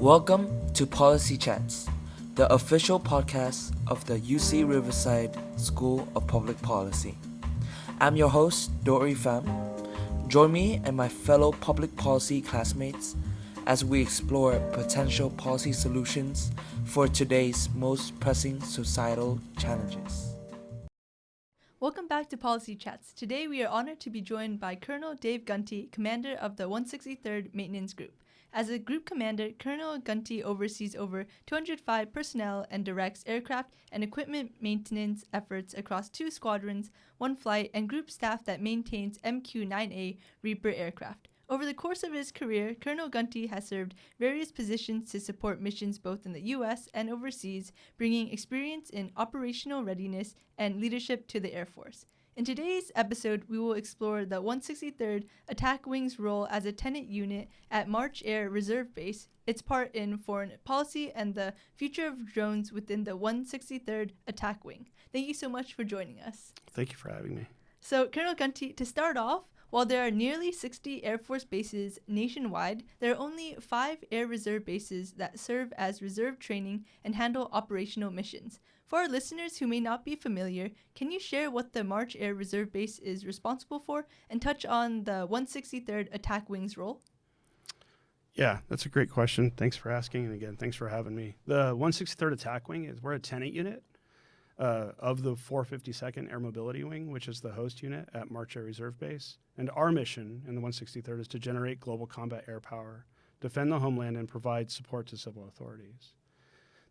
Welcome to Policy Chats, the official podcast of the UC Riverside School of Public Policy. I'm your host, Dori Pham. Join me and my fellow public policy classmates as we explore potential policy solutions for today's most pressing societal challenges. Welcome back to Policy Chats. Today we are honored to be joined by Colonel Dave Gunty, commander of the 163rd Maintenance Group. As a group commander, Colonel Gunty oversees over 205 personnel and directs aircraft and equipment maintenance efforts across 2 squadrons, 1 flight, and group staff that maintains MQ-9A Reaper aircraft. Over the course of his career, Colonel Gunty has served various positions to support missions both in the U.S. and overseas, bringing experience in operational readiness and leadership to the Air Force. In today's episode, we will explore the 163rd Attack Wing's role as a tenant unit at March Air Reserve Base, its part in foreign policy, and the future of drones within the 163rd Attack Wing. Thank you so much for joining us. Thank you for having me. So, Colonel Gunty, to start off, while there are nearly 60 Air Force bases nationwide, there are only 5 Air Reserve bases that serve as reserve training and handle operational missions. For our listeners who may not be familiar, can you share what the March Air Reserve Base is responsible for and touch on the 163rd Attack Wing's role? Yeah, that's a great question. Thanks for asking. And again, thanks for having me. The 163rd Attack Wing we're a tenant unit of the 452nd Air Mobility Wing, which is the host unit at March Air Reserve Base. And our mission in the 163rd is to generate global combat air power, defend the homeland, and provide support to civil authorities.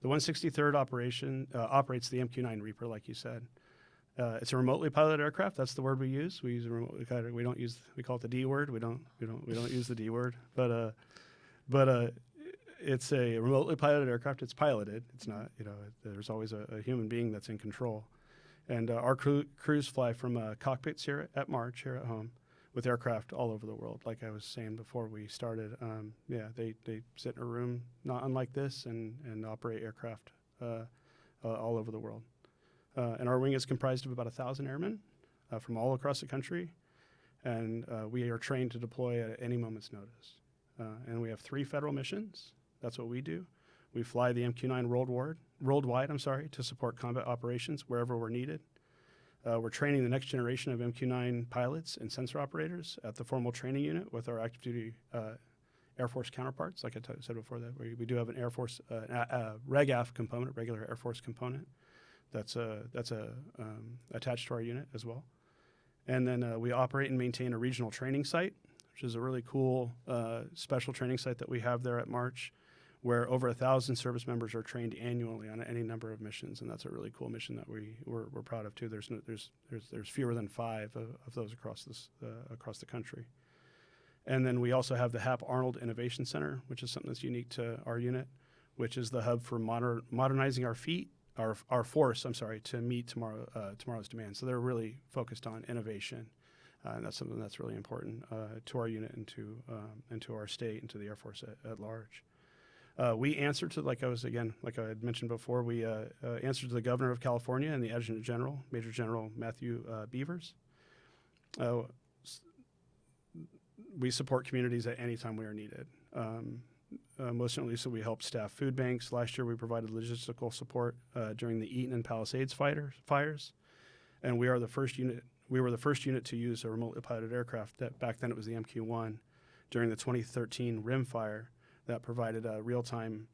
The 163rd operates the MQ-9 Reaper, like you said. It's a remotely piloted aircraft. That's the word we use. We use a remotely piloted. We call it the D word. We don't use the D word. But it's a remotely piloted aircraft. It's piloted. It's not. There's always a human being that's in control. And our crews fly from cockpits here at March, here at home, with aircraft all over the world. Like I was saying before we started, they sit in a room not unlike this and operate aircraft all over the world. And our wing is comprised of about 1,000 airmen from all across the country, and we are trained to deploy at any moment's notice. And we have 3 federal missions. That's what we do. We fly the MQ-9 worldwide, to support combat operations wherever we're needed. We're training the next generation of MQ-9 pilots and sensor operators at the formal training unit with our active duty Air Force counterparts. Like I said before, that we do have an Air Force RegAF component, regular Air Force component, that's attached to our unit as well. And then we operate and maintain a regional training site, which is a really cool special training site that we have there at March, where over 1,000 service members are trained annually on any number of missions, and that's a really cool mission that we're proud of too. There's fewer than 5 of those across the country. And then we also have the HAP Arnold Innovation Center, which is something that's unique to our unit, which is the hub for modernizing our force to meet tomorrow's demands. So they're really focused on innovation, and that's something that's really important to our unit and to our state and to the Air Force at large. We answer to, like I had mentioned before, we answer to the Governor of California and the Adjutant General, Major General Matthew Beavers. We support communities at any time we are needed. Most certainly, so we help staff food banks. Last year, we provided logistical support during the Eaton and Palisades fires, and we were the first unit to use a remotely piloted aircraft. That back then it was the MQ-1 during the 2013 RIM fire. That provided real-time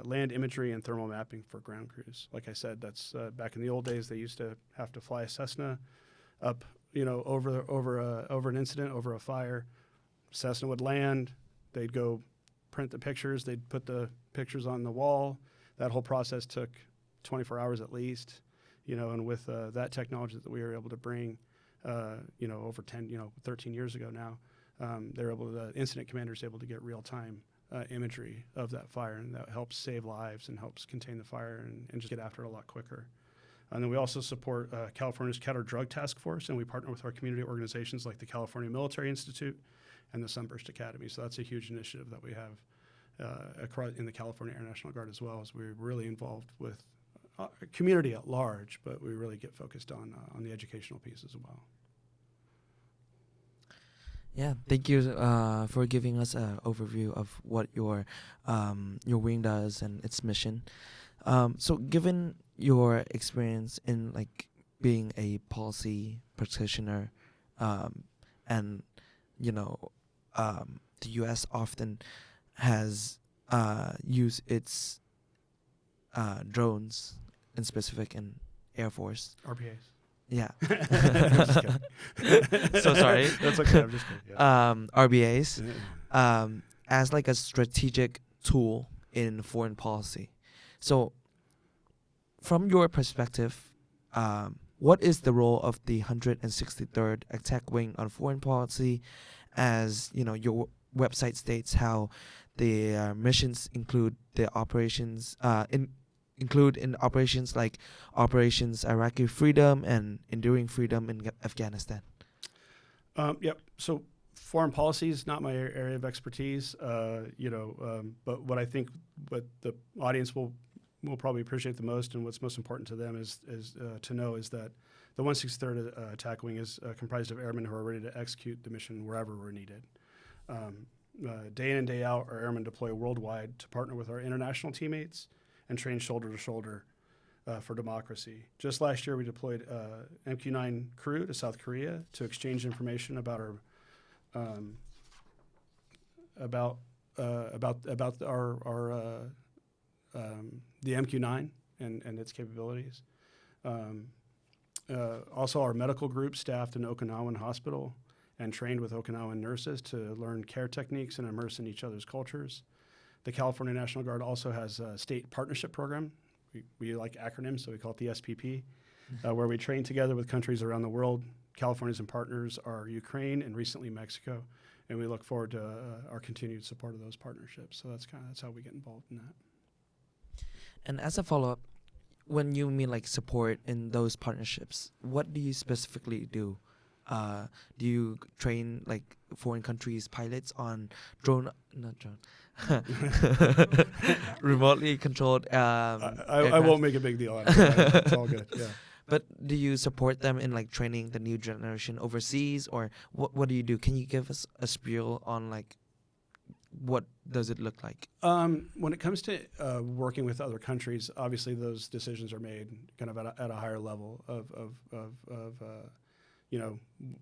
land imagery and thermal mapping for ground crews. Like I said, that's back in the old days. They used to have to fly a Cessna up, over an incident, over a fire. Cessna would land. They'd go print the pictures. They'd put the pictures on the wall. That whole process took 24 hours at least. And with that technology that we were able to bring, over 13 years ago now, the incident commander's able to get real-time imagery of that fire, and that helps save lives and helps contain the fire and just get after it a lot quicker. And then we also support California's Counter-Drug Task Force, and we partner with our community organizations like the California Military Institute and the Sunburst Academy. So that's a huge initiative that we have across in the California Air National Guard as well, as we're really involved with community at large, but we really get focused on the educational piece as well. Yeah, thank you for giving us an overview of what your wing does and its mission. So, given your experience in like being a policy practitioner, and you know, the U.S. often has used its drones, in specific in Air Force. RPAs. Yeah. I'm just kidding. So sorry. That's okay. I'm just kidding. Yeah. RBAs as like a strategic tool in foreign policy. So, from your perspective, what is the role of the 163rd Attack Wing on foreign policy? As you know, your website states how the missions include the operations include in operations like Operations Iraqi Freedom and Enduring Freedom in Afghanistan. Yep. So foreign policy is not my area of expertise, but what I think what the audience will probably appreciate the most and what's most important to them is to know is that the 163rd Attack Wing is comprised of airmen who are ready to execute the mission wherever we're needed. Day in and day out, our airmen deploy worldwide to partner with our international teammates and train shoulder to shoulder for democracy. Just last year, we deployed MQ-9 crew to South Korea to exchange information about our the MQ-9 and its capabilities. Also, our medical group staffed an Okinawan hospital and trained with Okinawan nurses to learn care techniques and immerse in each other's cultures. The California National Guard also has a state partnership program. We like acronyms, so we call it the SPP, where we train together with countries around the world. California's and partners are Ukraine and recently Mexico, and we look forward to our continued support of those partnerships. So that's how we get involved in that. And as a follow-up, when you mean like support in those partnerships, what do you specifically do? Do you train like foreign countries' pilots on remotely controlled? I won't make a big deal out of it. It's all good. Yeah. But do you support them in like training the new generation overseas, or what do you do? Can you give us a spiel on like what does it look like? When it comes to working with other countries, obviously those decisions are made kind of at a higher level of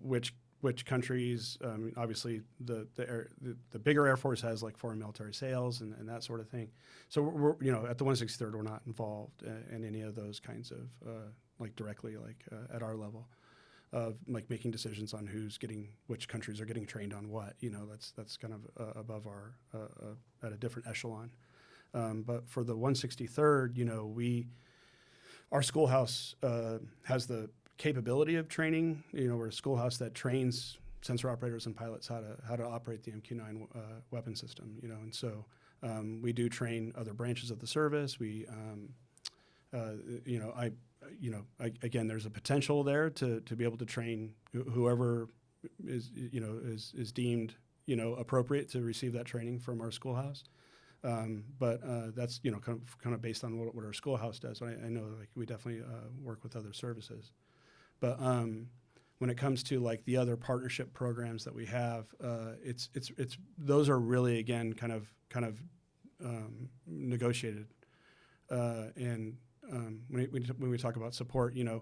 which countries. Obviously, the bigger Air Force has like foreign military sales and that sort of thing. So we're at the 163rd, we're not involved in any of those kinds of like directly at our level of like making decisions on which countries are getting trained on what. That's kind of above our at a different echelon. But for the 163rd, our schoolhouse has the capability of training. We're a schoolhouse that trains sensor operators and pilots how to operate the MQ-9 weapon system. And so we do train other branches of the service. We, again, there's a potential there to be able to train whoever is deemed appropriate to receive that training from our schoolhouse. But that's kind of based on what our schoolhouse does. I know like we definitely work with other services. But when it comes to like the other partnership programs that we have, it's those are really again kind of negotiated. And when we talk about support, the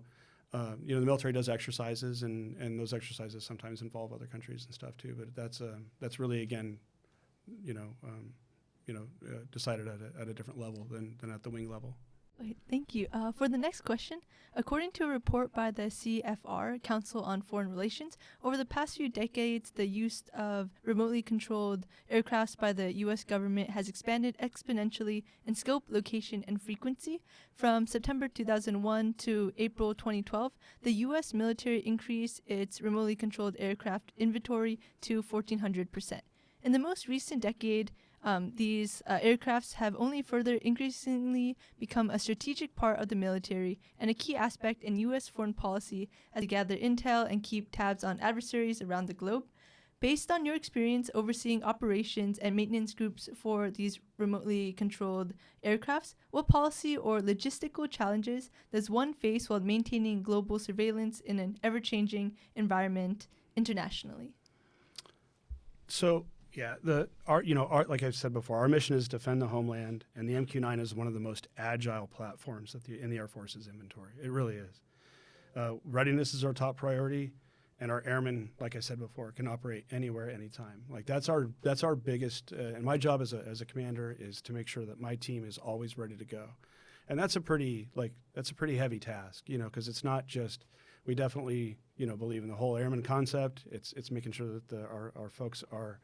military does exercises, and those exercises sometimes involve other countries and stuff too. But that's really again, decided at a different level than at the wing level. Okay, thank you. For the next question, according to a report by the CFR, Council on Foreign Relations, over the past few decades, the use of remotely controlled aircrafts by the U.S. government has expanded exponentially in scope, location, and frequency. From September 2001 to April 2012, the U.S. military increased its remotely controlled aircraft inventory to 1,400%. In the most recent decade, these aircrafts have only further increasingly become a strategic part of the military and a key aspect in U.S. foreign policy as they gather intel and keep tabs on adversaries around the globe. Based on your experience overseeing operations and maintenance groups for these remotely controlled aircrafts, what policy or logistical challenges does one face while maintaining global surveillance in an ever-changing environment internationally? So yeah, our like I've said before, our mission is to defend the homeland, and the MQ-9 is one of the most agile platforms in the Air Force's inventory. It really is. Readiness is our top priority, and our airmen, like I said before, can operate anywhere, anytime. Like that's our biggest. And my job as a commander is to make sure that my team is always ready to go, and that's a pretty heavy task, because it's not just. We definitely believe in the whole airman concept. It's making sure that our folks are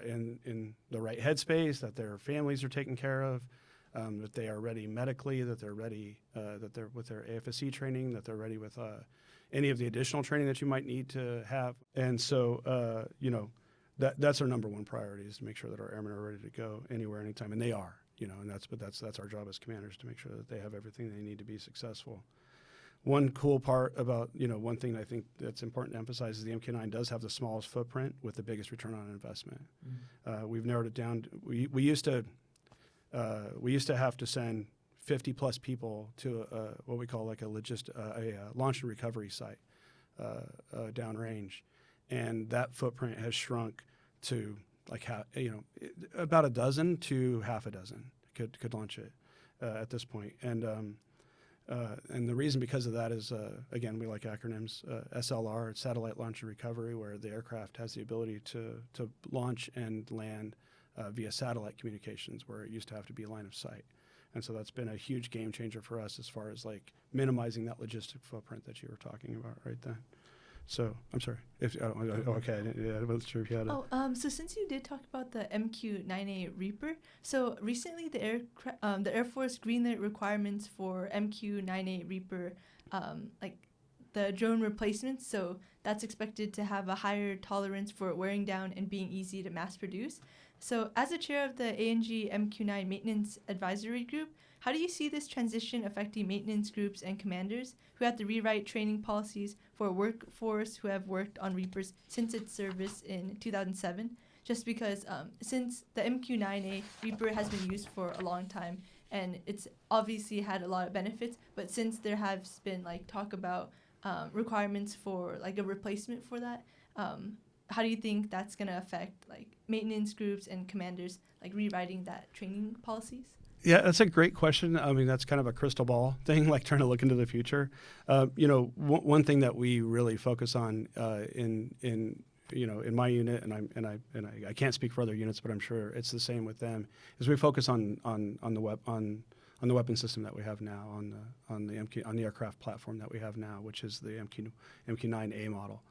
in the right headspace, that their families are taken care of, that they are ready medically, that they're ready, that they're with their AFSC training, that they're ready with any of the additional training that you might need to have. And so, that's our number one priority, is to make sure that our airmen are ready to go anywhere, anytime, and they are. And that's our job as commanders, to make sure that they have everything they need to be successful. One cool part about, one thing I think that's important to emphasize is the MQ-9 does have the smallest footprint with the biggest return on investment. We've narrowed it down. We used to have to send 50 plus people to what we call like a launch and recovery site downrange, and that footprint has shrunk to like about a dozen to half a dozen could launch it at this point. And the reason because of that is, again, we like acronyms, SLR, it's Satellite Launch and Recovery, where the aircraft has the ability to launch and land via satellite communications, where it used to have to be line of sight. And so that's been a huge game changer for us as far as like minimizing that logistic footprint that you were talking about right then. So I'm sorry. Okay, I wasn't sure if you had a... So since you did talk about the MQ-9A Reaper, so recently the Air Force greenlit requirements for MQ-9A Reaper, like the drone replacements. So that's expected to have a higher tolerance for wearing down and being easy to mass produce. So as a chair of the ANG MQ-9 Maintenance Advisory Group, how do you see this transition affecting maintenance groups and commanders who have to rewrite training policies for a workforce who have worked on Reapers since its service in 2007? Just because since the MQ-9A Reaper has been used for a long time, and it's obviously had a lot of benefits, but since there has been like talk about requirements for like a replacement for that, how do you think that's going to affect like maintenance groups and commanders like rewriting that training policies? Yeah, that's a great question. I mean, that's kind of a crystal ball thing, like trying to look into the future. One thing that we really focus on in my unit, and I can't speak for other units, but I'm sure it's the same with them, is we focus on the weapon system that we have now, on the aircraft platform that we have now, which is the MQ-9A model.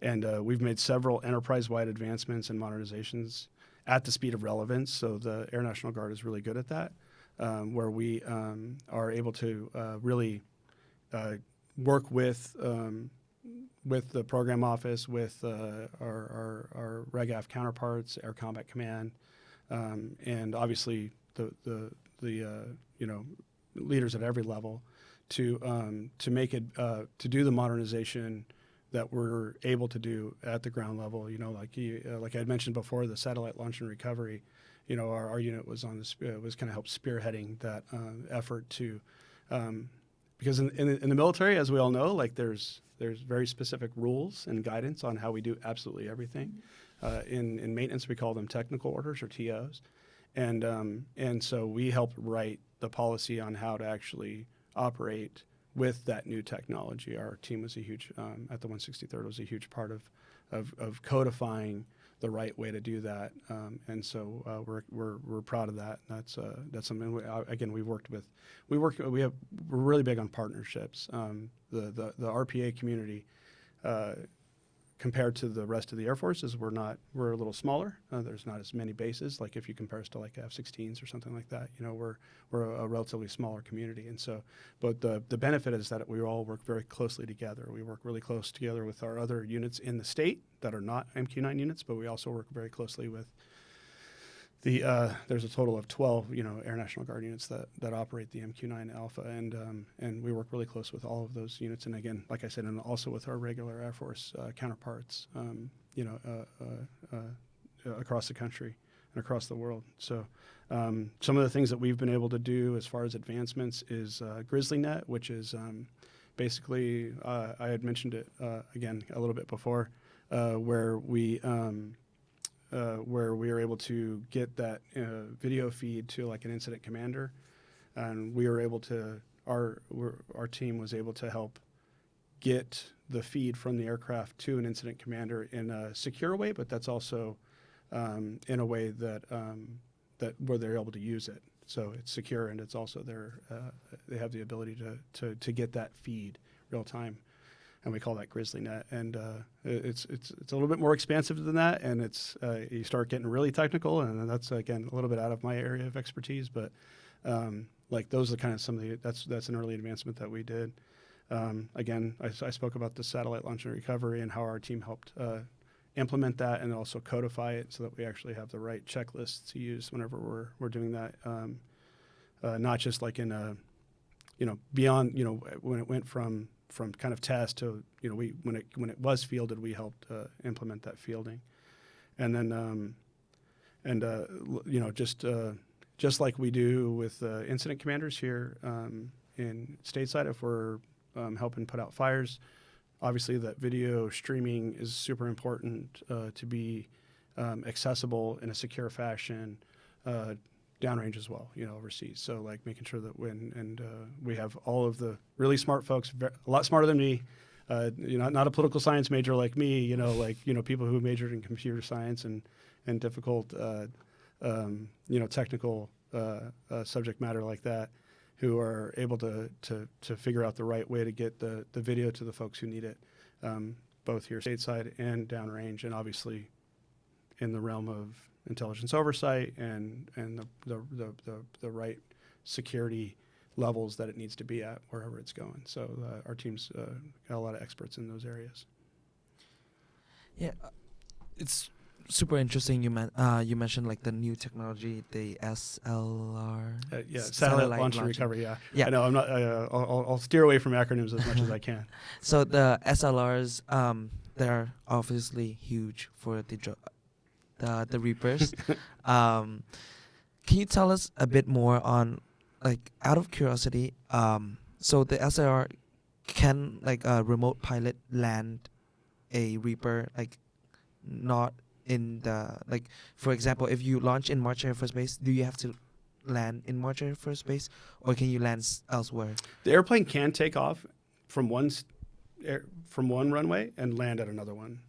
And we've made several enterprise-wide advancements and modernizations at the speed of relevance. So the Air National Guard is really good at that, where we are able to really work with the program office, with our RegAF counterparts, Air Combat Command, and obviously the leaders at every level to make it to do the modernization that we're able to do at the ground level. Like I had mentioned before, the satellite launch and recovery. Our unit was on this was kind of helped spearheading that effort to, because in the military, as we all know, like there's very specific rules and guidance on how we do absolutely everything. In maintenance, we call them technical orders, or TOs, and so we helped write the policy on how to actually operate with that new technology. Our team was a huge at the 163rd was a huge part of codifying the right way to do that, and so we're proud of that. That's something we're really big on partnerships. The RPA community, compared to the rest of the Air Forces, we're a little smaller. There's not as many bases. Like if you compare us to like F-16s or something like that, we're a relatively smaller community. And so, but the benefit is that we all work very closely together. We work really close together with our other units in the state that are not MQ-9 units, but we also work very closely with there's a total of 12, Air National Guard units that operate the MQ-9 Alpha, and we work really close with all of those units. And again, like I said, and also with our regular Air Force counterparts, across the country and across the world. So some of the things that we've been able to do as far as advancements is GrizzlyNet, which is basically, I had mentioned it again a little bit before, where we where we were able to get that video feed to like an incident commander, and we were able to our team was able to help get the feed from the aircraft to an incident commander in a secure way, but that's also in a way that that where they're able to use it. So it's secure, and it's also they have the ability to get that feed real time, and we call that GrizzlyNet. And it's a little bit more expansive than that, and it's you start getting really technical, and that's again a little bit out of my area of expertise, but like those are kind of some of the that's an early advancement that we did. Again, I spoke about the satellite launch and recovery and how our team helped implement that and also codify it so that we actually have the right checklists to use whenever we're doing that. Not just like in a, beyond, when it went from kind of test to, when it was fielded, we helped implement that fielding. And then, just like we do with incident commanders here in stateside, if we're helping put out fires, obviously that video streaming is super important to be accessible in a secure fashion downrange as well, overseas. So like making sure that we have all of the really smart folks, a lot smarter than me, not a political science major like me, people who majored in computer science and difficult, technical subject matter like that, who are able to figure out the right way to get the video to the folks who need it, both here stateside and downrange, and obviously in the realm of intelligence oversight and the right security levels that it needs to be at wherever it's going. So our team's got a lot of experts in those areas. Yeah, it's super interesting. You mentioned like the new technology, the SLR. Satellite launch and recovery. Yeah. I know. I'm not. I'll steer away from acronyms as much as I can. So the SLRs, they're obviously huge for the Reapers. Can you tell us a bit more on, like, out of curiosity? So the SLR can like a remote pilot land a Reaper, like not in the, like, for example, if you launch in March Air Force Base, do you have to land in March Air Force Base, or can you land elsewhere? The airplane can take off from one runway and land at another one,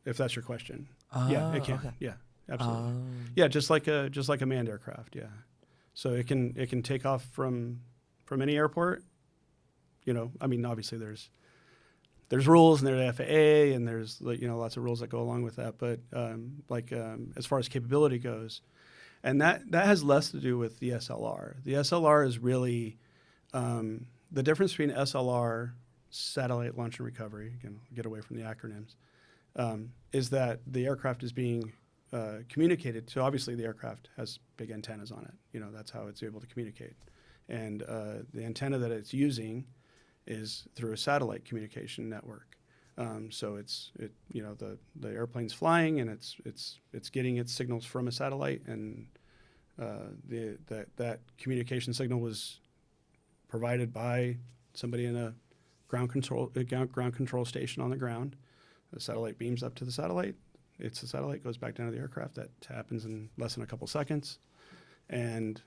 if that's your question. Yeah, it can. Okay. Yeah, absolutely. Yeah, just like a manned aircraft. Yeah, so it can take off from any airport. Obviously there's rules, and there's FAA, and there's lots of rules that go along with that. But as far as capability goes, and that has less to do with the SLR. The SLR is really the difference between SLR, satellite launch and recovery. Again, get away from the acronyms. Is that the aircraft is being communicated. So obviously the aircraft has big antennas on it. That's how it's able to communicate, and the antenna that it's using is through a satellite communication network. So the airplane's flying, and it's getting its signals from a satellite, and that communication signal was provided by somebody in a ground control station on the ground. The satellite beams up to the satellite. The satellite goes back down to the aircraft. That happens in less than a couple seconds, and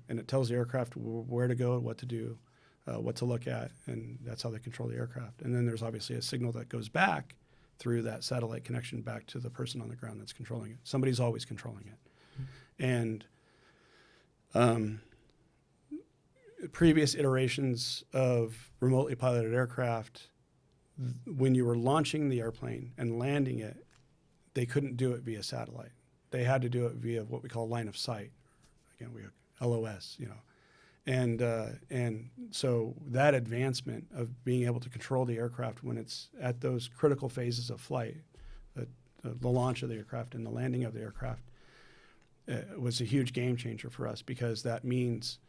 it tells the aircraft where to go, what to do, what to look at, and that's how they control the aircraft. And then there's obviously a signal that goes back through that satellite connection back to the person on the ground that's controlling it. Somebody's always controlling it. Mm-hmm. And previous iterations of remotely piloted aircraft, when you were launching the airplane and landing it, they couldn't do it via satellite. They had to do it via what we call line of sight. Again, we have LOS, And so that advancement of being able to control the aircraft when it's at those critical phases of flight, the launch of the aircraft and the landing of the aircraft, was a huge game changer for us, because that means,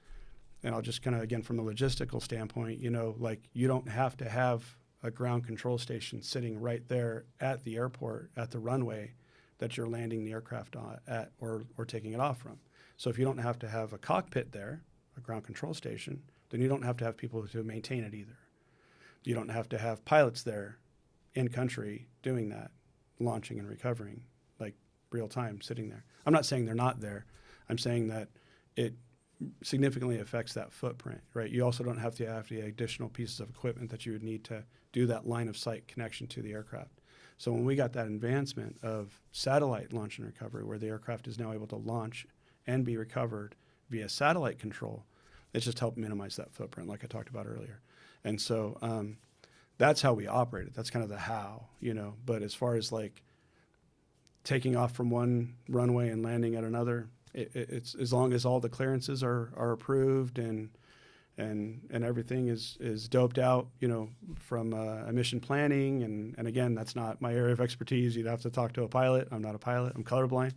and I'll just kind of, again, from a logistical standpoint, you don't have to have a ground control station sitting right there at the airport, at the runway that you're landing the aircraft at or taking it off from. So if you don't have to have a cockpit there, a ground control station, then you don't have to have people to maintain it either. You don't have to have pilots there in country doing that, launching and recovering, like real time sitting there. I'm not saying they're not there. I'm saying that it significantly affects that footprint, right? You also don't have the additional pieces of equipment that you would need to do that line of sight connection to the aircraft. So when we got that advancement of satellite launch and recovery, where the aircraft is now able to launch and be recovered via satellite control, it's just helped minimize that footprint, like I talked about earlier. And so that's how we operate it. That's kind of the how, you know. But as far as like taking off from one runway and landing at another, it's as long as all the clearances are approved and everything is doped out, you know, from emission planning. And again, that's not my area of expertise. You'd have to talk to a pilot. I'm not a pilot. I'm colorblind.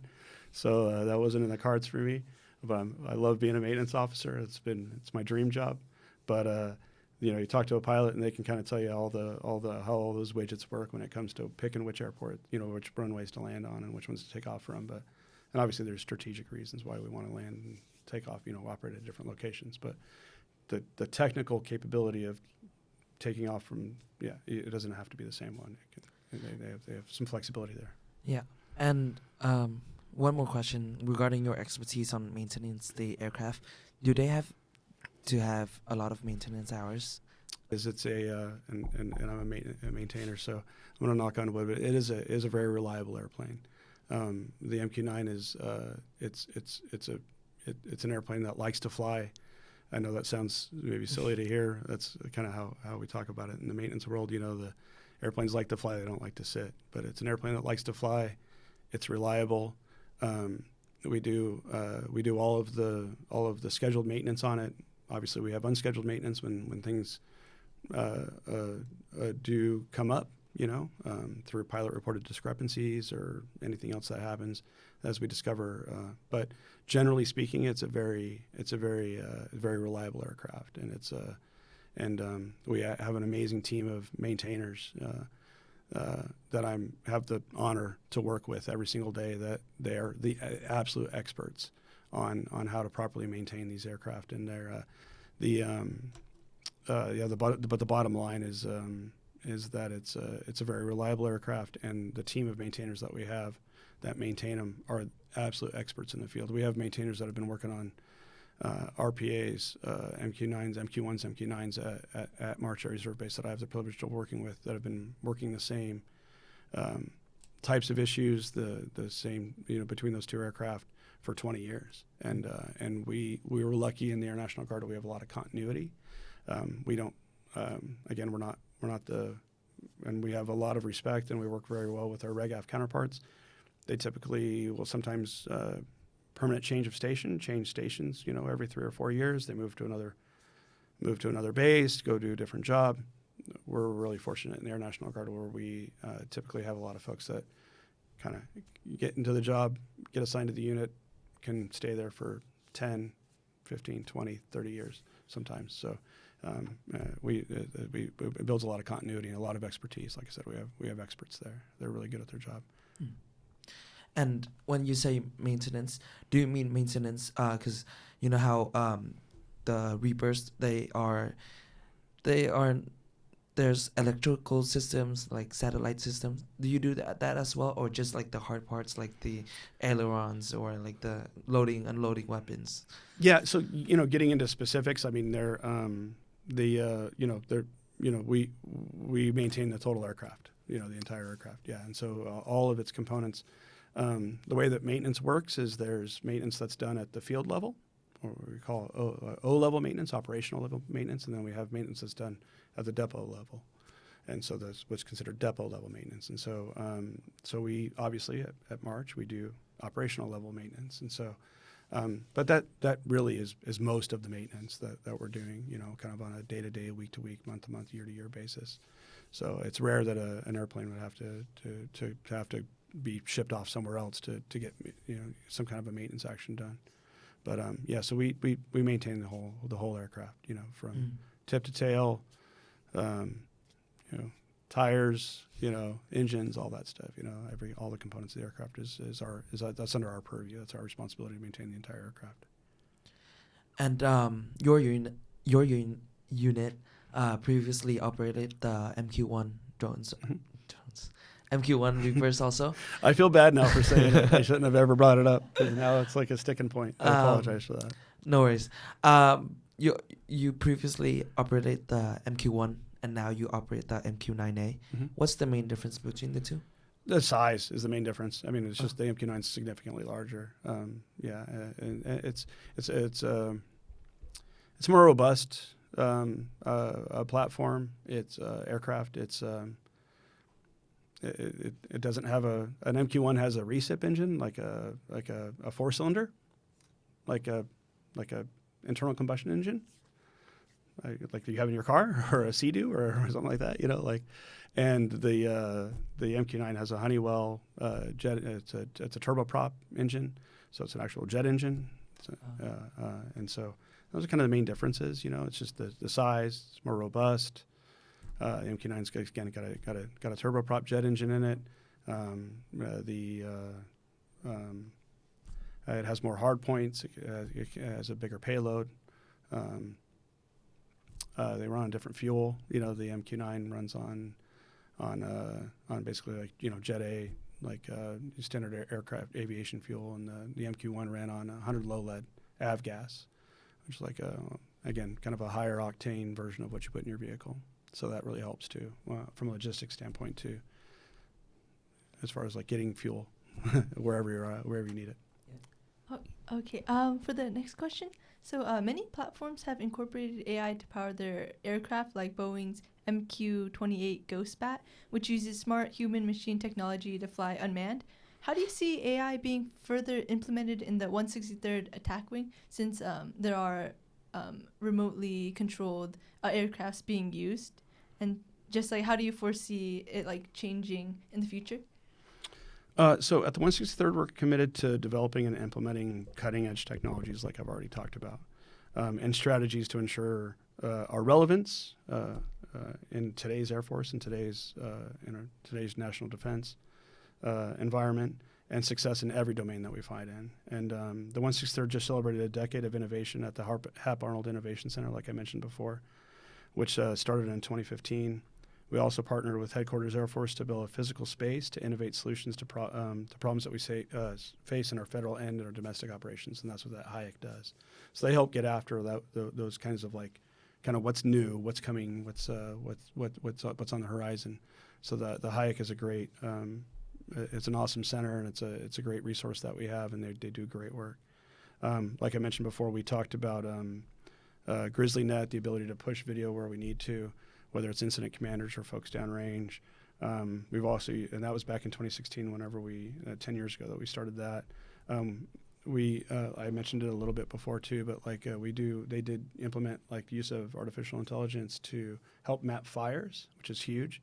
So that wasn't in the cards for me. But I love being a maintenance officer. It's my dream job. But you know, you talk to a pilot and they can kind of tell you how all those widgets work when it comes to picking which airport, you know, which runways to land on and which ones to take off from. And obviously there's strategic reasons why we want to land and take off, you know, operate at different locations. But the technical capability of taking off from, it doesn't have to be the same one. They have some flexibility there. Yeah. And one more question regarding your expertise on maintenance the aircraft. Do they have to have a lot of maintenance hours? It's and I'm a maintainer, so I'm going to knock on wood, but it is a very reliable airplane. The MQ-9 is it's an airplane that likes to fly. I know that sounds maybe silly to hear. That's kind of how we talk about it in the maintenance world. You know, the airplanes like to fly; they don't like to sit. But it's an airplane that likes to fly. It's reliable. We do all of the scheduled maintenance on it. Obviously, we have unscheduled maintenance when things do come up, you know, through pilot-reported discrepancies or anything else that happens as we discover. But generally speaking, it's a very reliable aircraft, and we have an amazing team of maintainers that I have the honor to work with every single day. That they are the absolute experts on how to properly maintain these aircraft, and they're but the bottom line is that it's a very reliable aircraft, and the team of maintainers that we have that maintain them are absolute experts in the field. We have maintainers that have been working on RPAs, MQ-9s, MQ-1s, MQ-9s at March Air Reserve Base that I have the privilege of working with, that have been working the same types of issues, the same, you know, between those two aircraft for 20 years. And we were lucky in the Air National Guard that we have a lot of continuity. We don't, again, we're not and we have a lot of respect, and we work very well with our RegAF counterparts. They typically will sometimes permanent change stations, you know, every 3 or 4 years. They move to another base, go do a different job. We're really fortunate in the Air National Guard where we typically have a lot of folks that kind of get into the job, get assigned to the unit, can stay there for 10, 15, 20, 30 years sometimes. So it builds a lot of continuity and a lot of expertise. Like I said, we have experts there. They're really good at their job. Mm. And when you say maintenance, do you mean maintenance? Because you know how the Reapers, there's electrical systems like satellite systems. Do you do that as well, or just like the hard parts like the ailerons or like the loading unloading weapons? Yeah. So you know, getting into specifics, I mean, we maintain the total aircraft. You know, the entire aircraft. Yeah, and so all of its components. The way that maintenance works is there's maintenance that's done at the field level, or what we call O-level maintenance, operational level maintenance, and then we have maintenance that's done at the depot level. And so that's what's considered depot level maintenance. And so so we obviously at March we do operational level maintenance. And so but that really is most of the maintenance that we're doing, you know, kind of on a day-to-day, week-to-week, month-to-month, year-to-year basis. So it's rare that an airplane would have to be shipped off somewhere else to get, you know, some kind of a maintenance action done. But yeah, so we maintain the whole aircraft, you know, from tip to tail, you know, tires, you know, engines, all that stuff. You know, all the components of the aircraft that's under our purview. That's our responsibility to maintain the entire aircraft. And your unit previously operated the MQ-1 drones. MQ-1 reapers also? I feel bad now for saying it. I shouldn't have ever brought it up, because now it's like a sticking point. I apologize for that. No worries. You previously operated the MQ-1 and now you operate the MQ-9A. Mm-hmm. What's the main difference between the two? The size is the main difference. I mean, it's just the MQ-9 is significantly larger. And it's more robust platform. It's aircraft. It doesn't have an MQ-1 has a recip engine, like a 4-cylinder, like a internal combustion engine, like you have in your car, or a Sea-Doo or something like that, and the MQ-9 has a Honeywell jet. It's a turboprop engine, so it's an actual jet engine, and so those are kind of the main differences. It's just the size. It's more robust. The MQ-9's again got a turboprop jet engine in it. It has more hard points. It has a bigger payload. They run on different fuel. The MQ-9 runs on basically like Jet A, like standard aircraft aviation fuel, and the MQ-1 ran on 100 low lead avgas, which is like again kind of a higher octane version of what you put in your vehicle. So that really helps too, from a logistics standpoint too, as far as like getting fuel wherever you need it. Oh, okay. For the next question, so many platforms have incorporated AI to power their aircraft, like Boeing's MQ-28 Ghostbat, which uses smart human-machine technology to fly unmanned. How do you see AI being further implemented in the 163rd Attack Wing, since there are remotely controlled aircrafts being used, and just like how do you foresee it like changing in the future? So at the 163rd, we're committed to developing and implementing cutting-edge technologies, like I've already talked about, and strategies to ensure our relevance in today's Air Force and today's national defense environment, and success in every domain that we fight in. And the 163rd just celebrated a decade of innovation at the Hap Arnold Innovation Center, like I mentioned before, which started in 2015. We also partnered with Headquarters Air Force to build a physical space to innovate solutions to problems that we face in our federal and in our domestic operations, and that's what that HIAC does. So they help get after those kinds of kind of what's new, what's coming, what's on the horizon. So the HIAC is a great, it's an awesome center, and it's a great resource that we have, and they do great work. Like I mentioned before, we talked about GrizzlyNet, the ability to push video where we need to, whether it's incident commanders or folks downrange. We've also, and that was back in 2016, whenever 10 years ago that we started that. I mentioned it a little bit before too, but they did implement use of artificial intelligence to help map fires, which is huge.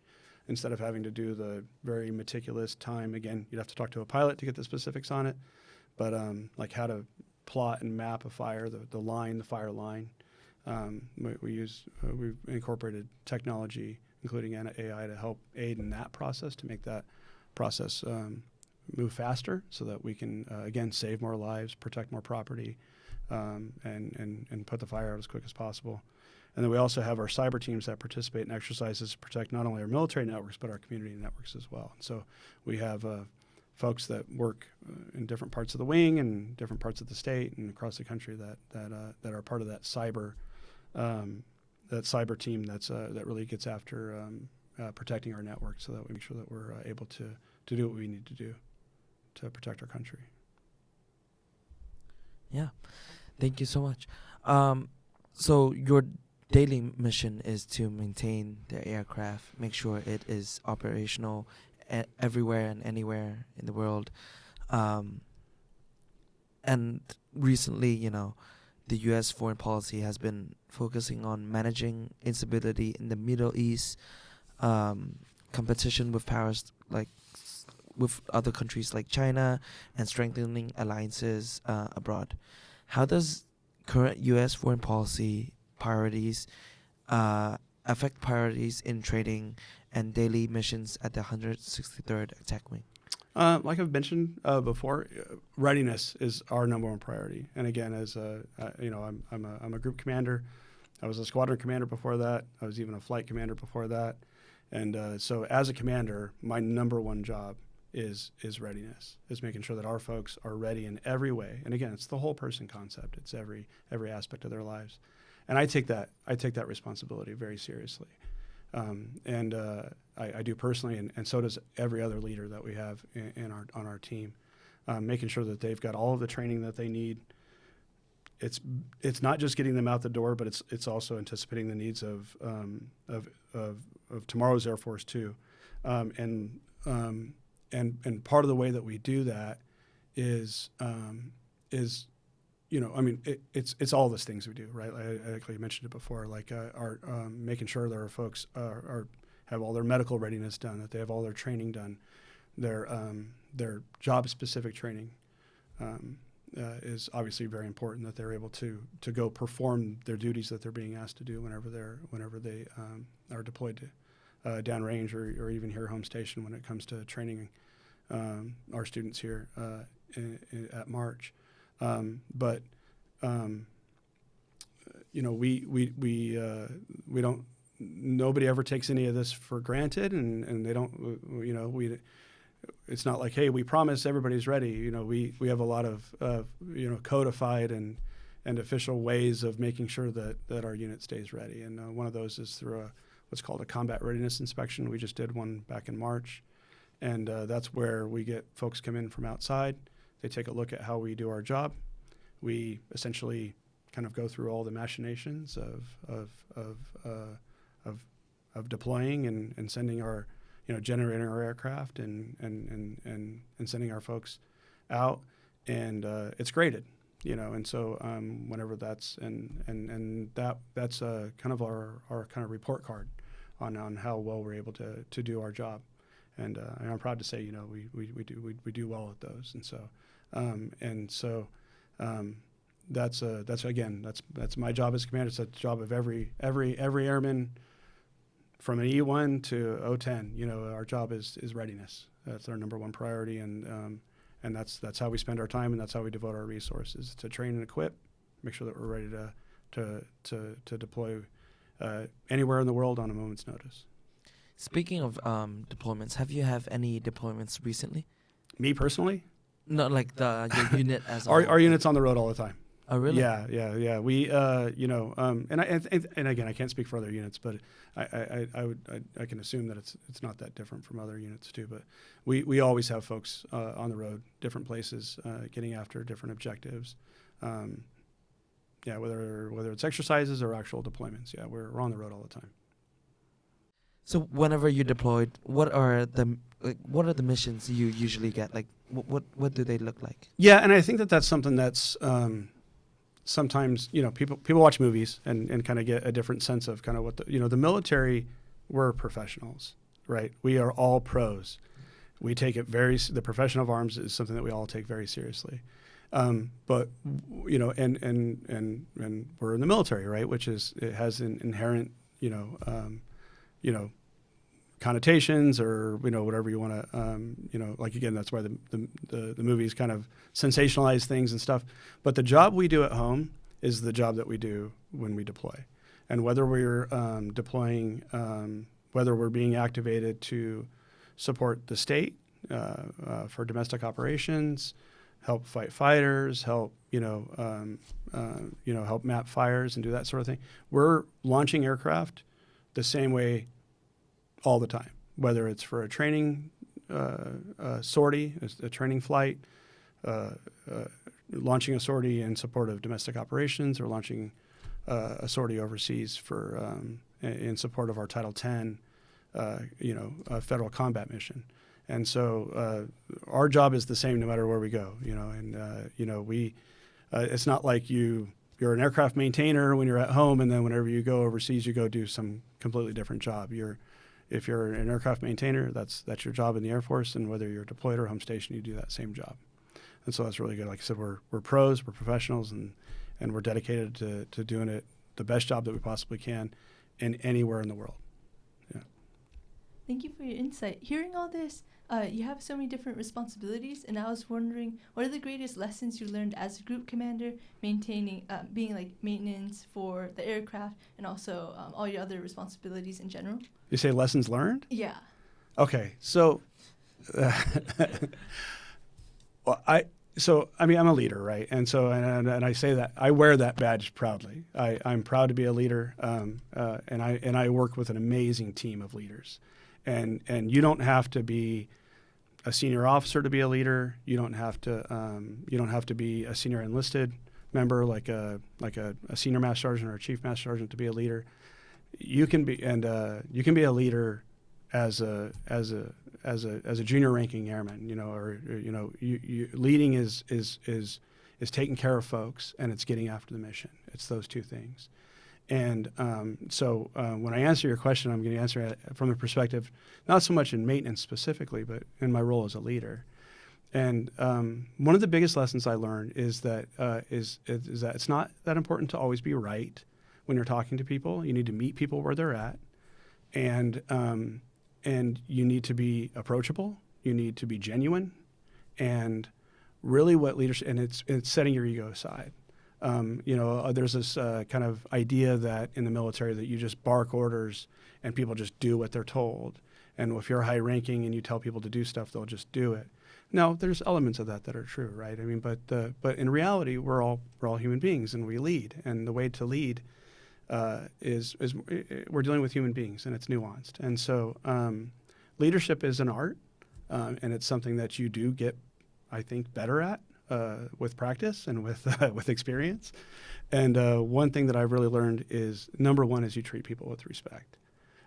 Instead of having to do the very meticulous time, again, you'd have to talk to a pilot to get the specifics on it, but how to plot and map a fire, the fire line. We've incorporated technology, including AI, to help aid in that process, to make that process move faster, so that we can again save more lives, protect more property, and put the fire out as quick as possible. And then we also have our cyber teams that participate in exercises to protect not only our military networks but our community networks as well. And so we have folks that work in different parts of the wing and different parts of the state and across the country that are part of that cyber team that really gets after protecting our network, so that we make sure that we're able to do what we need to do to protect our country. Yeah, thank you so much. So your daily mission is to maintain the aircraft, make sure it is operational everywhere and anywhere in the world. And recently, the U.S. foreign policy has been focusing on managing instability in the Middle East, competition with powers with other countries like China, and strengthening alliances abroad. How does current U.S. foreign policy priorities affect priorities in training and daily missions at the 163rd Attack Wing? Like I've mentioned before, readiness is our number one priority. And again, I'm a group commander. I was a squadron commander before that. I was even a flight commander before that. And so as a commander, my number one job is readiness, is making sure that our folks are ready in every way. And again, it's the whole person concept. It's every aspect of their lives. And I take that responsibility very seriously. I do personally, and so does every other leader that we have on our team, making sure that they've got all of the training that they need. It's not just getting them out the door, but it's also anticipating the needs of tomorrow's Air Force too. And part of the way that we do that is it's all those things we do, right? I actually mentioned it before, like our making sure that our folks have all their medical readiness done, that they have all their training done, their job-specific training is obviously very important, that they're able to go perform their duties that they're being asked to do whenever they are deployed to downrange or even here home station when it comes to training our students here at March. We don't. Nobody ever takes any of this for granted, and they don't. It's not like, hey, we promise everybody's ready. We have a lot of codified and official ways of making sure that our unit stays ready. And one of those is through what's called a combat readiness inspection. We just did one back in March, and that's where we get folks come in from outside. They take a look at how we do our job. We essentially kind of go through all the machinations of deploying and sending our, generating our aircraft and sending our folks out, and it's graded, and so whenever that's that's kind of our kind of report card on how well we're able to do our job, and I'm proud to say we do well at those, and so that's my job as commander. It's the job of every airman from an E1 to O10. Our job is readiness. That's our number one priority, and that's how we spend our time, and that's how we devote our resources to train and equip, make sure that we're ready to deploy anywhere in the world on a moment's notice. Speaking of deployments, have you have any deployments recently? Me personally? Not like your unit as our unit's on the road all the time. Oh, really? Yeah. We, and again, I can't speak for other units, but I can assume that it's not that different from other units too. But we always have folks on the road, different places, getting after different objectives. Whether it's exercises or actual deployments. Yeah, we're on the road all the time. So whenever you're deployed, what are the missions you usually get? Like, what do they look like? Yeah, and I think that's something that's sometimes people watch movies and kind of get a different sense of kind of what the military. We're professionals, right? We are all pros. We take it the profession of arms is something that we all take very seriously. But and we're in the military, right? Which it has an inherent connotations or whatever you want to like, again, that's why the movies kind of sensationalize things and stuff. But the job we do at home is the job that we do when we deploy, and whether we're deploying, whether we're being activated to support the state for domestic operations, help fight fighters, help help map fires and do that sort of thing. We're launching aircraft the same way all the time, whether it's for a training sortie, a training flight, launching a sortie in support of domestic operations, or launching a sortie overseas for in support of our Title X, federal combat mission. And so our job is the same no matter where we go, we it's not like you're an aircraft maintainer when you're at home, and then whenever you go overseas, you go do some completely different job. If you're an aircraft maintainer, that's your job in the Air Force, and whether you're deployed or home station, you do that same job. And so that's really good. Like I said, we're pros, we're professionals, and we're dedicated to doing it the best job that we possibly can in anywhere in the world. Yeah. Thank you for your insight. Hearing all this, you have so many different responsibilities, and I was wondering, what are the greatest lessons you learned as a group commander, being like maintenance for the aircraft, and also all your other responsibilities in general? You say lessons learned? Yeah. Okay, so, I'm a leader, right? And so, and I say that I wear that badge proudly. I'm proud to be a leader, and I work with an amazing team of leaders, and you don't have to be a senior officer to be a leader. You don't have to be a senior enlisted member like a senior master sergeant or a chief master sergeant to be a leader. You can be a leader as a junior ranking airman, leading is taking care of folks, and it's getting after the mission. It's those two things. And so when I answer your question, I'm going to answer it from the perspective, not so much in maintenance specifically, but in my role as a leader. And one of the biggest lessons I learned is that is that it's not that important to always be right when you're talking to people. You need to meet people where they're at, and you need to be approachable. You need to be genuine, and really what leadership, and it's setting your ego aside. There's this kind of idea that in the military that you just bark orders and people just do what they're told. And if you're high ranking and you tell people to do stuff, they'll just do it. No, there's elements of that are true, right? I mean, but in reality, we're all human beings, and we lead. And the way to lead is we're dealing with human beings, and it's nuanced. And so leadership is an art, and it's something that you do get, I think, better at with practice and with experience. And one thing that I've really learned is, number one, is you treat people with respect.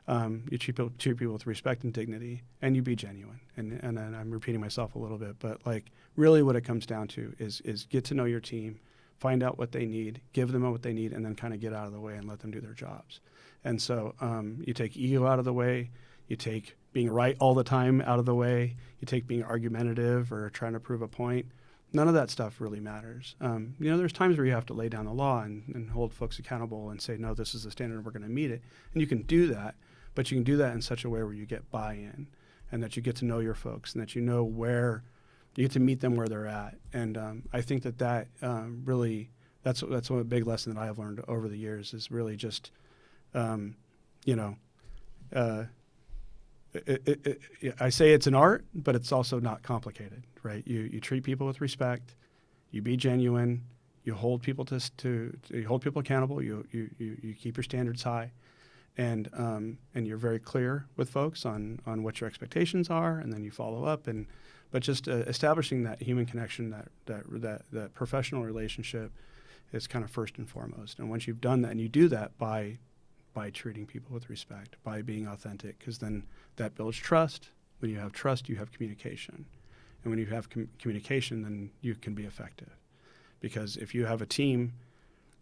You treat people with respect and dignity, and you be genuine. And I'm repeating myself a little bit, but like really what it comes down to is get to know your team, find out what they need, give them what they need, and then kind of get out of the way and let them do their jobs. And so you take ego out of the way, you take being right all the time out of the way, you take being argumentative or trying to prove a point. None of that stuff really matters. There's times where you have to lay down the law and hold folks accountable and say, no, this is the standard, we're going to meet it. And you can do that, but you can do that in such a way where you get buy-in, and that you get to know your folks, and that you know where you get to meet them where they're at. And I think that really, that's one big lesson that I have learned over the years, is really just, I say it's an art, but it's also not complicated, right? You treat people with respect, you be genuine, you hold people you hold people accountable, you keep your standards high, and you're very clear with folks on what your expectations are, and then you follow up, but just establishing that human connection, that professional relationship, is kind of first and foremost. And once you've done that, and you do that by treating people with respect, by being authentic, because then that builds trust. When you have trust, you have communication. And when you have communication, then you can be effective. Because if you have a team,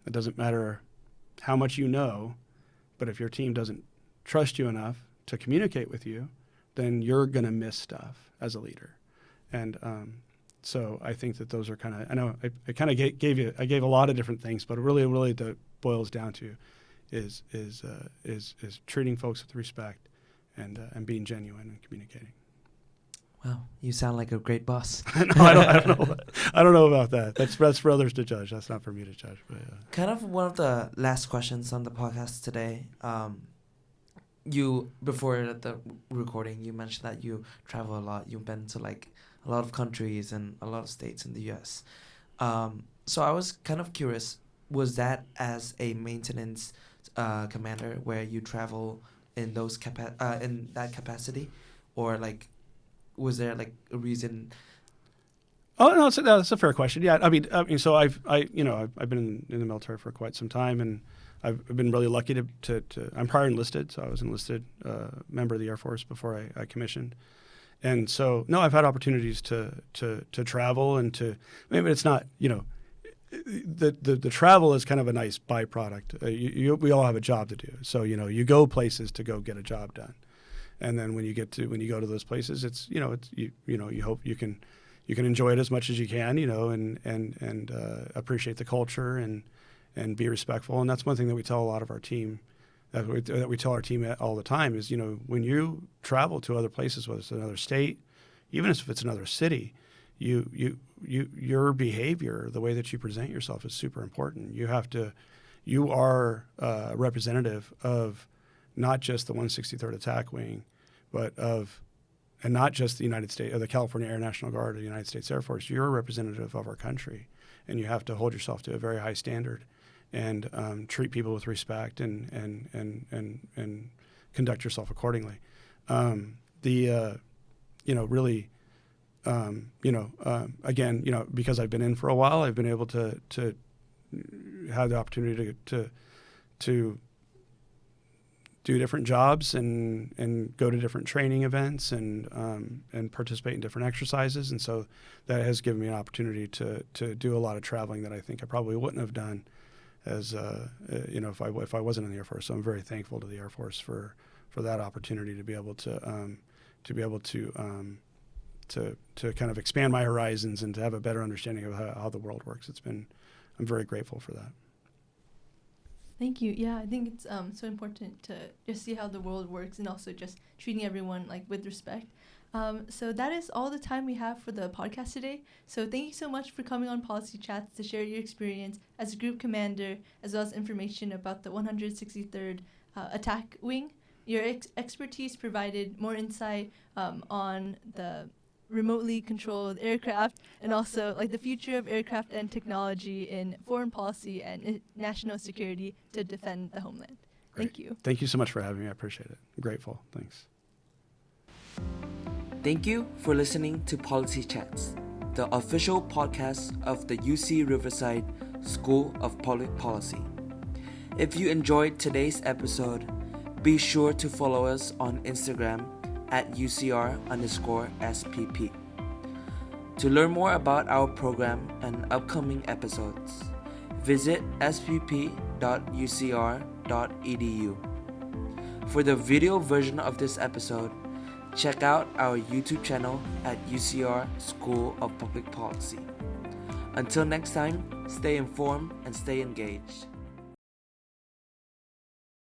it doesn't matter how much you know, but if your team doesn't trust you enough to communicate with you, then you're going to miss stuff as a leader. And so I think that those are kind of, I know I kind of gave a lot of different things, but really that boils down to is treating folks with respect and being genuine and communicating. Wow, you sound like a great boss. No, I don't know about that. That's for others to judge. That's not for me to judge. But kind of one of the last questions on the podcast today. You, before the recording, you mentioned that you travel a lot. You've been to like a lot of countries and a lot of states in the U.S. So I was kind of curious, was that as a maintenance commander where you travel in those in that capacity, or like was there like a reason? Oh no, that's a fair question. Yeah, I mean, so I've been in the military for quite some time, and I've been really lucky to I'm prior enlisted, so I was enlisted member of the Air Force before I commissioned, and so no, I've had opportunities to travel and to. I mean, it's not the travel is kind of a nice byproduct. We all have a job to do, so you go places to go get a job done, and then when you go to those places, it's you hope you can enjoy it as much as you can, and appreciate the culture and be respectful. And that's one thing that we tell a lot of our team that we tell our team all the time is, when you travel to other places, whether it's another state, even if it's another city, your behavior, the way that you present yourself is super important. You are a representative of not just the 163rd Attack Wing, and not just the United States or the California Air National Guard or the United States Air Force. You're a representative of our country, and you have to hold yourself to a very high standard and treat people with respect and conduct yourself accordingly. Again, because I've been in for a while, I've been able to have the opportunity to do different jobs and go to different training events and participate in different exercises. And so that has given me an opportunity to do a lot of traveling that I think I probably wouldn't have done if I wasn't in the Air Force. So I'm very thankful to the Air Force for that opportunity to be able to kind of expand my horizons and to have a better understanding of how the world works. I'm very grateful for that. Thank you. Yeah, I think it's so important to just see how the world works and also just treating everyone with respect. So that is all the time we have for the podcast today. So thank you so much for coming on Policy Chats to share your experience as a group commander, as well as information about the 163rd Attack Wing. Your expertise provided more insight on the remotely controlled aircraft and also the future of aircraft and technology in foreign policy and national security to defend the homeland. Great. Thank you. Thank you so much for having me. I appreciate it. I'm grateful. Thanks. Thank you for listening to Policy Chats, the official podcast of the UC Riverside School of Public Policy. If you enjoyed today's episode, be sure to follow us on Instagram at UCR_SPP. To learn more about our program and upcoming episodes, visit spp.ucr.edu. For the video version of this episode, check out our YouTube channel at UCR School of Public Policy. Until next time, stay informed and stay engaged.